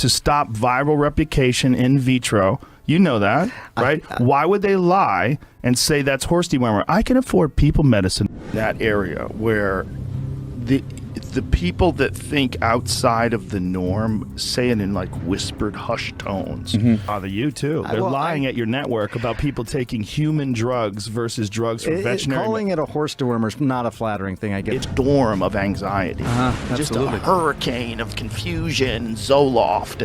to stop viral replication in vitro. You know that, right? Why would they lie and say that's horse dewormer? I can afford people medicine. That area where the people that think outside of the norm say it in like whispered hushed tones. Bother you too. They're lying at your network about people taking human drugs versus drugs from veterinary. Calling it a horse dewormer is not a flattering thing, I get. It's storm of anxiety. Just a hurricane of confusion, Zoloft,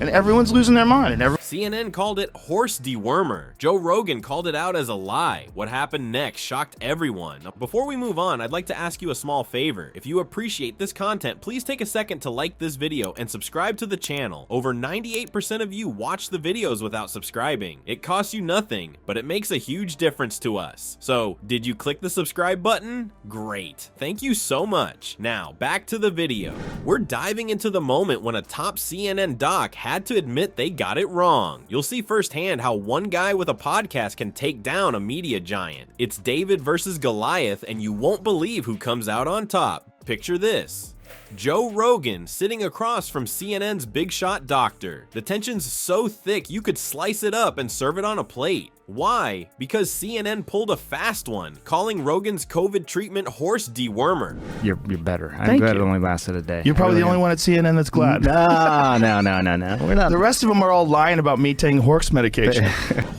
and everyone's losing their mind. And CNN called it horse dewormer. Joe Rogan called it out as a lie. What happened next shocked everyone. Now, before we move on, I'd like to ask you a small favor. If you appreciate this content, please take a second to like this video and subscribe to the channel. Over 98% of you watch the videos without subscribing. It costs you nothing, but it makes a huge difference to us. So, did you click the subscribe button? Great. Thank you so much. Now, back to the video. We're diving into the moment when a top CNN doc had to admit they got it wrong. You'll see firsthand how one guy with a podcast can take down a media giant. It's David versus Goliath, and you won't believe who comes out on top. Picture this. Joe Rogan sitting across from CNN's big shot doctor. The tension's so thick you could slice it up and serve it on a plate. Why? Because CNN pulled a fast one, calling Rogan's COVID treatment horse dewormer. You're better. I'm glad it only lasted a day. You're probably the only one at CNN that's glad. No. We're not. The rest of them are all lying about me taking horse medication.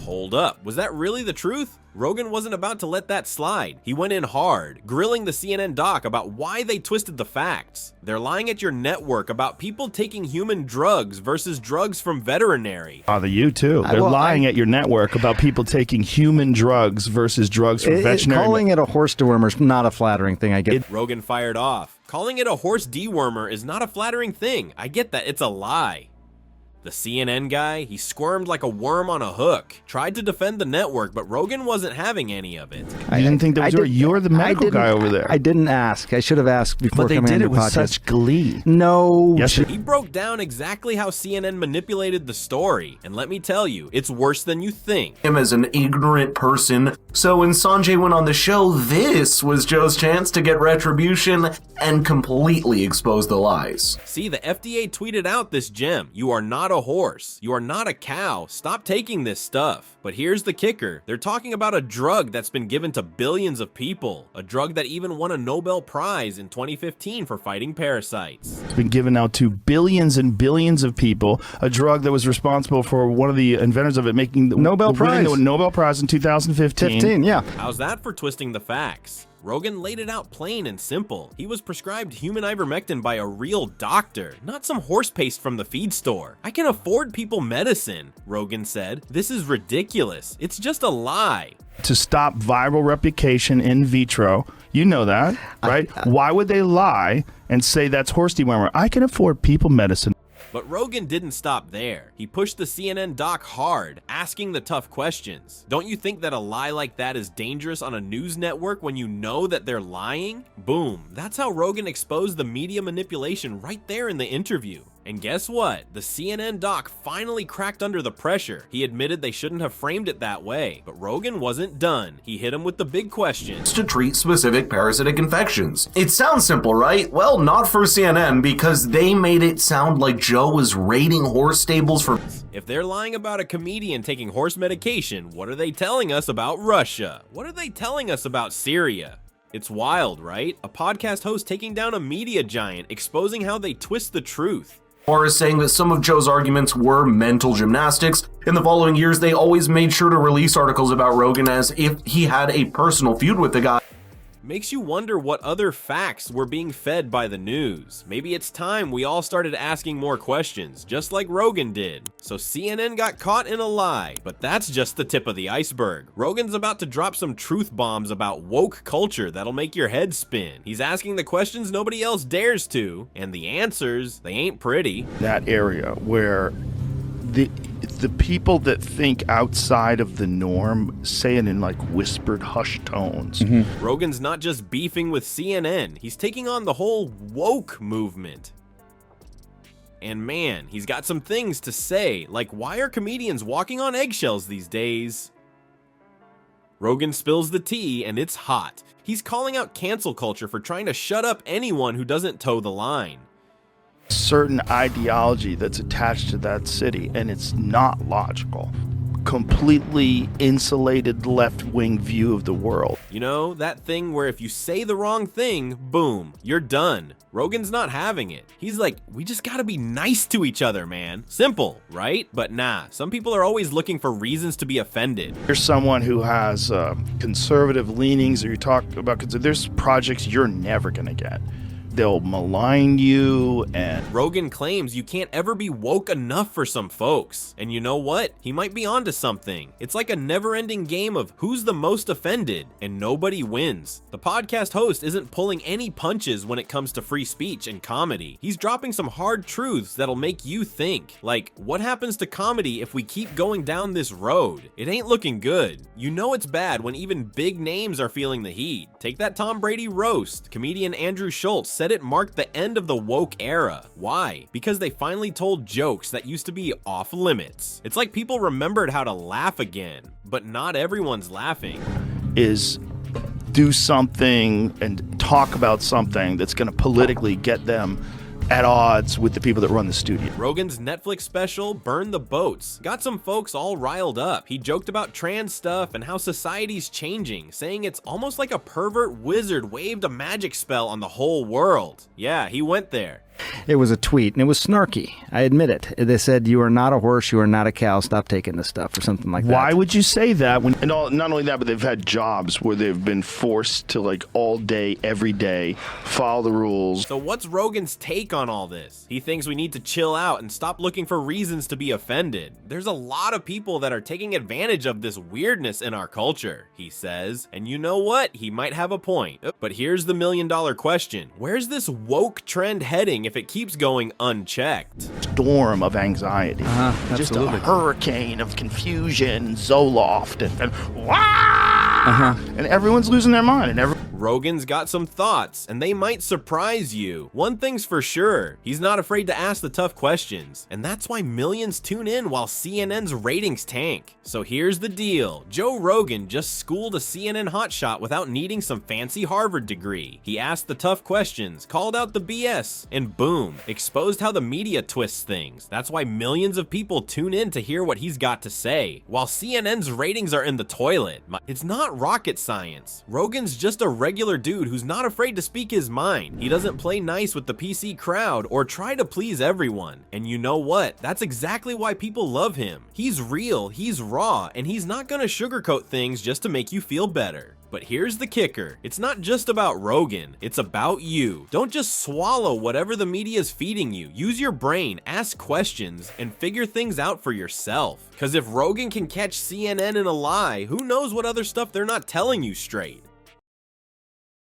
Hold up, was that really the truth? Rogan wasn't about to let that slide. He went in hard, grilling the CNN doc about why they twisted the facts. They're lying at your network about people taking human drugs versus drugs from veterinary. Bother you too. They're lying at your network about people taking human drugs versus drugs from veterinary. Calling it a horse dewormer is not a flattering thing, I get. Rogan fired off. Calling it a horse dewormer is not a flattering thing. I get that, it's a lie. The CNN guy, he squirmed like a worm on a hook. Tried to defend the network, but Rogan wasn't having any of it. I didn't think that was you're the medical guy over there. I didn't ask. I should have asked before coming on your podcast. But they did it with such glee. No. Yes, he broke down exactly how CNN manipulated the story. And let me tell you, it's worse than you think. Him as an ignorant person. So when Sanjay went on the show, this was Joe's chance to get retribution and completely expose the lies. See, the FDA tweeted out this gem. You are not a horse. You are not a cow. Stop taking this stuff. But here's the kicker. They're talking about a drug that's been given to billions of people. A drug that even won a Nobel Prize in 2015 for fighting parasites. It's been given out to billions and billions of people. A drug that was responsible for one of the inventors of it making the Nobel Prize in 2015. Yeah. How's that for twisting the facts? Rogan laid it out plain and simple. He was prescribed human ivermectin by a real doctor, not some horse paste from the feed store. I can afford people medicine, Rogan said. This is ridiculous. It's just a lie. To stop viral replication in vitro. You know that, right? Why would they lie and say that's horse dewormer? I can afford people medicine. But Rogan didn't stop there. He pushed the CNN doc hard, asking the tough questions. Don't you think that a lie like that is dangerous on a news network when you know that they're lying? Boom. That's how Rogan exposed the media manipulation right there in the interview. And guess what? The CNN doc finally cracked under the pressure. He admitted they shouldn't have framed it that way, but Rogan wasn't done. He hit him with the big questions. To treat specific parasitic infections. It sounds simple, right? Well, not for CNN, because they made it sound like Joe was raiding horse stables for... If they're lying about a comedian taking horse medication, what are they telling us about Russia? What are they telling us about Syria? It's wild, right? A podcast host taking down a media giant, exposing how they twist the truth. Or saying that some of Joe's arguments were mental gymnastics. In the following years, they always made sure to release articles about Rogan as if he had a personal feud with the guy. Makes you wonder what other facts were being fed by the news. Maybe it's time we all started asking more questions, just like Rogan did. So CNN got caught in a lie, but that's just the tip of the iceberg. Rogan's about to drop some truth bombs about woke culture that'll make your head spin. He's asking the questions nobody else dares to, and the answers, they ain't pretty. That area where the people that think outside of the norm say it in like whispered hushed tones. Rogan's not just beefing with CNN, he's taking on the whole woke movement. And man, he's got some things to say, like why are comedians walking on eggshells these days? Rogan spills the tea and it's hot. He's calling out cancel culture for trying to shut up anyone who doesn't toe the line. certain ideology that's attached to that city, and it's not logical. Completely insulated left-wing view of the world. You know, that thing where if you say the wrong thing, boom, you're done. Rogan's not having it. He's like, we just gotta be nice to each other, man. Simple, right? But nah, some people are always looking for reasons to be offended. You're someone who has conservative leanings, or you talk about, there's projects you're never gonna get. They'll malign you, and Rogan claims you can't ever be woke enough for some folks. And you know what? He might be onto something. It's like a never-ending game of who's the most offended, and nobody wins. The podcast host isn't pulling any punches when it comes to free speech and comedy. He's dropping some hard truths that'll make you think. Like, what happens to comedy if we keep going down this road? It ain't looking good. You know it's bad when even big names are feeling the heat. Take that Tom Brady roast. Comedian Andrew Schultz said it marked the end of the woke era. Why? Because they finally told jokes that used to be off limits. It's like people remembered how to laugh again, but not everyone's laughing. Is do something and talk about something that's going to politically get them at odds with the people that run the studio. Rogan's Netflix special, Burn the Boats, got some folks all riled up. He joked about trans stuff and how society's changing, saying it's almost like a pervert wizard waved a magic spell on the whole world. Yeah, he went there. It was a tweet, and it was snarky. I admit it. They said, "You are not a horse, you are not a cow, stop taking this stuff," or something like that. Why would you say that? Not only that, but they've had jobs where they've been forced to, like, all day, every day, follow the rules. So what's Rogan's take on all this? He thinks we need to chill out and stop looking for reasons to be offended. There's a lot of people that are taking advantage of this weirdness in our culture, he says. And you know what? He might have a point. But here's the million-dollar question. Where's this woke trend heading if it keeps going unchecked? Storm of anxiety. Just a Absolutely. hurricane of confusion, Zoloft, and everyone's losing their mind. And Rogan's got some thoughts, and they might surprise you. One thing's for sure, he's not afraid to ask the tough questions, and that's why millions tune in while CNN's ratings tank. So here's the deal. Joe Rogan just schooled a CNN hotshot without needing some fancy Harvard degree. He asked the tough questions, called out the BS, and boom, exposed how the media twists things. That's why millions of people tune in to hear what he's got to say, while CNN's ratings are in the toilet. It's not rocket science. Rogan's just a regular dude who's not afraid to speak his mind. He doesn't play nice with the PC crowd or try to please everyone. And you know what? That's exactly why people love him. He's real, he's raw, and he's not gonna sugarcoat things just to make you feel better. But here's the kicker. It's not just about Rogan, it's about you. Don't just swallow whatever the media is feeding you. Use your brain, ask questions, and figure things out for yourself. Because if Rogan can catch CNN in a lie, who knows what other stuff they're not telling you straight.